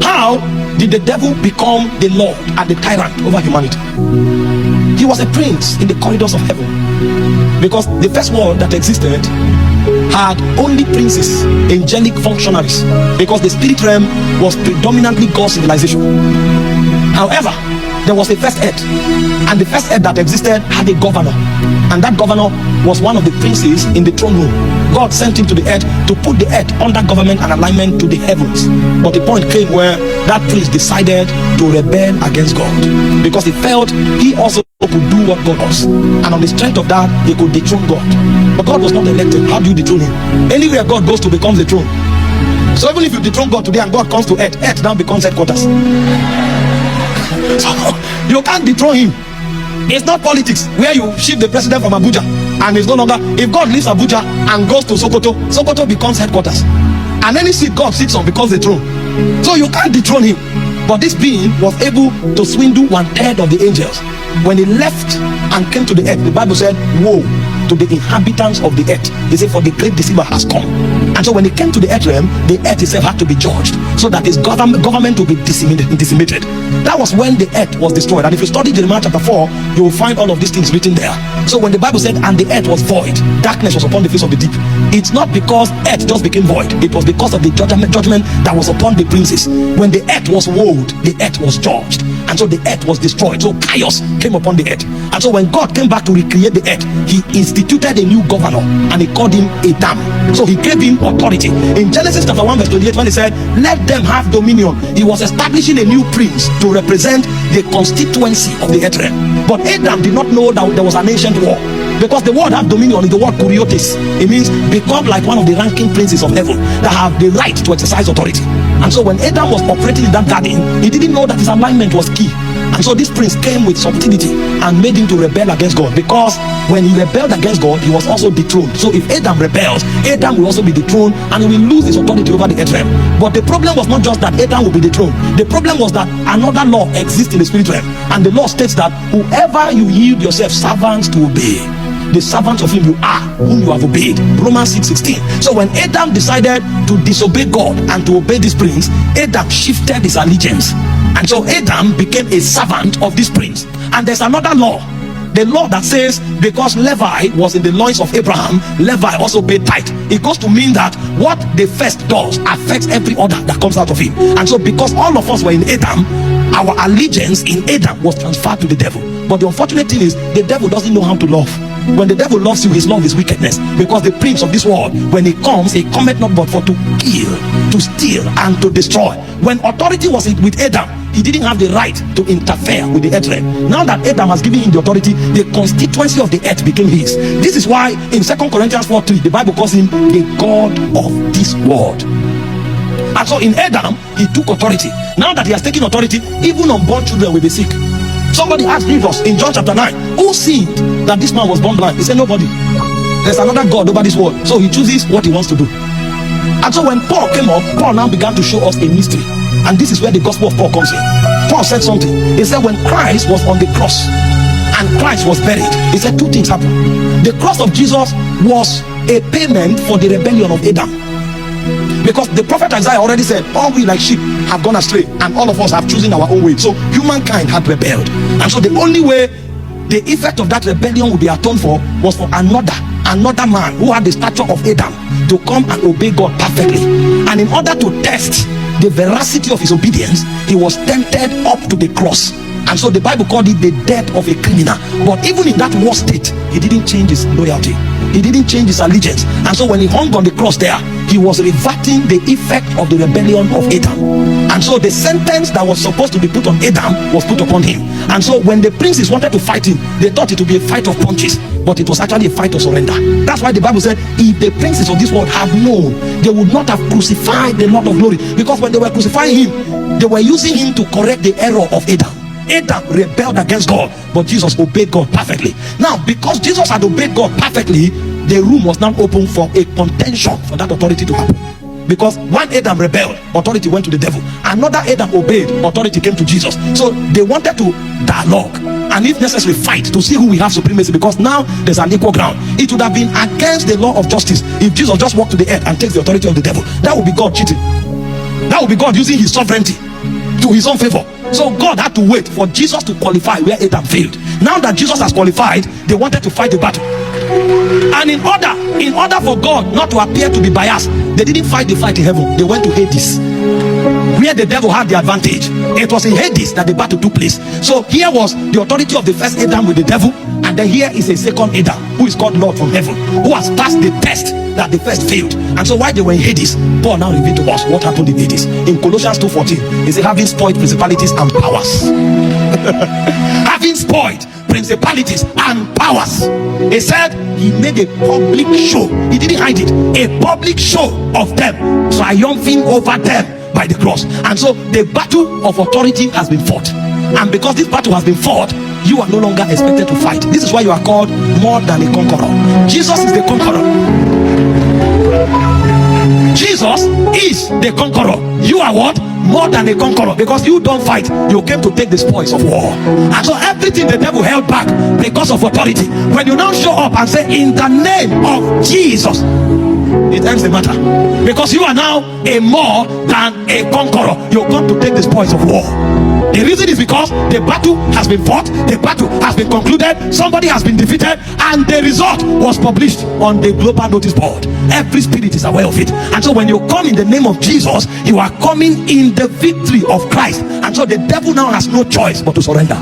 How did the devil become the Lord and the tyrant over humanity? He was a prince in the corridors of heaven, because the first world that existed had only princes, angelic functionaries, because the spirit realm was predominantly God's civilization. However, there was a first earth, and the first earth that existed had a governor, and that governor was one of the princes in the throne room. God sent him to the earth to put the earth under government and alignment to the heavens. But the point came where that prince decided to rebel against God, because he felt he also could do what God does, and on the strength of that he could dethrone God. But God was not elected. How do you dethrone him? Anywhere God goes to becomes the throne. So even if you dethrone God today and God comes to earth, earth now becomes headquarters. So you can't dethrone him. It's not politics where you shift the president from Abuja and it's no longer. If God leaves Abuja and goes to Sokoto, Sokoto becomes headquarters, and any seat God sits on becomes the throne. So you can't dethrone him. But this being was able to swindle 1/3 of the angels. When he left and came to the earth, the Bible said, woe to the inhabitants of the earth. He said, for the great deceiver has come. And so when he came to the earth realm, the earth itself had to be judged, so that his government will be decimated. That was when the earth was destroyed. And if you study Jeremiah chapter 4, you will find all of these things written there. So when the Bible said, and the earth was void, darkness was upon the face of the deep, it's not because earth just became void. It was because of the judgment that was upon the princes. When the earth was woed, the earth was judged, and so the earth was destroyed. So chaos came upon the earth. And so when God came back to recreate the earth, he instituted a new governor, and he called him Adam. So he gave him authority. In Genesis chapter 1 verse 28, when he said, let them have dominion, he was establishing a new prince to represent the constituency of the earth realm. But Adam did not know that there was an ancient war, because the word have dominion is the word kuriotes. It means become like one of the ranking princes of heaven that have the right to exercise authority. And so when Adam was operating in that garden, he didn't know that his alignment was key. And so this prince came with subtlety and made him to rebel against God, because when he rebelled against God, he was also dethroned. So if Adam rebels, Adam will also be dethroned, and he will lose his authority over the earth realm. But the problem was not just that Adam will be dethroned. The problem was that another law exists in the spirit realm, and the law states that whoever you yield yourself servants to obey, the servants of him you are, whom you have obeyed. Romans 6:16. So when Adam decided to disobey God and to obey this prince, Adam shifted his allegiance, and so Adam became a servant of this prince. And there's another law, the law that says, because Levi was in the loins of Abraham, Levi also paid tithe. It goes to mean that what the first does affects every other that comes out of him. And so because all of us were in Adam, our allegiance in Adam was transferred to the devil. But the unfortunate thing is, the devil doesn't know how to love. When the devil loves you, his love is wickedness, because the prince of this world, when he comes, he cometh not but for to kill, to steal, and to destroy. When authority was with Adam, he didn't have the right to interfere with the earth realm. Now that Adam has given him the authority, the constituency of the earth became his. This is why in 2 Corinthians 4:3, the Bible calls him the God of this world. And so in Adam, he took authority. Now that he has taken authority, even unborn children will be sick. Somebody asked Jesus in John chapter 9, who sinned that this man was born blind? He said, nobody. There's another God over this world, so he chooses what he wants to do. And so when Paul came up, Paul now began to show us a mystery, and this is where the gospel of Paul comes in. Paul said something. He said, when Christ was on the cross and Christ was buried, he said two things happened. The cross of Jesus was a payment for the rebellion of Adam, because the prophet Isaiah already said, all we like sheep have gone astray, and all of us have chosen our own way. So humankind had rebelled, and so the only way the effect of that rebellion would be atoned for was for another man who had the stature of Adam to come and obey God perfectly. And in order to test the veracity of his obedience, he was tempted up to the cross. And so the Bible called it the death of a criminal. But even in that worst state, he didn't change his loyalty, he didn't change his allegiance. And so when he hung on the cross there, he was reverting the effect of the rebellion of Adam. And so the sentence that was supposed to be put on Adam was put upon him. And so when the princes wanted to fight him, they thought it would be a fight of punches, but it was actually a fight of surrender. That's why the Bible said, if the princes of this world had known, they would not have crucified the Lord of glory. Because when they were crucifying him, they were using him to correct the error of Adam. Adam rebelled against God, but Jesus obeyed God perfectly. Now, because Jesus had obeyed God perfectly, the room was now open for a contention for that authority to happen. Because one Adam rebelled, authority went to the devil. Another Adam obeyed, authority came to Jesus. So they wanted to dialogue, and if necessary fight, to see who will have supremacy, because now there's an equal ground. It would have been against the law of justice if Jesus just walked to the earth and takes the authority of the devil. That would be God cheating. That would be God using his sovereignty to his own favor. So God had to wait for Jesus to qualify where Adam failed. Now that Jesus has qualified, they wanted to fight the battle. And in order for God not to appear to be biased, they didn't fight the fight in heaven. They went to Hades, where the devil had the advantage. It was in Hades that the battle took place. So here was the authority of the first Adam with the devil, and then here is a second Adam who is called Lord from heaven, who has passed the test that the first failed. And so while they were in Hades, Paul now revealed to us what happened in Hades. In Colossians 2:14, he said, having spoiled principalities and powers. Having spoiled principalities and powers, he said he made a public show. He didn't hide it. A public show of them, triumphing over them by the cross. And so the battle of authority has been fought, and because this battle has been fought, you are no longer expected to fight. This is why you are called more than a conqueror. Jesus is the conqueror. Jesus is the conqueror. You are what? More than a conqueror, because you don't fight. You came to take the spoils of war. And so everything the devil held back because of authority, when you now show up and say in the name of Jesus, it ends the matter, because you are now a more than a conqueror. You come to take the spoils of war. The reason is because the battle has been fought, the battle has been concluded, somebody has been defeated, and the result was published on the global notice board. Every spirit is aware of it. And so when you come in the name of Jesus, you are coming in the victory of Christ. And so the devil now has no choice but to surrender.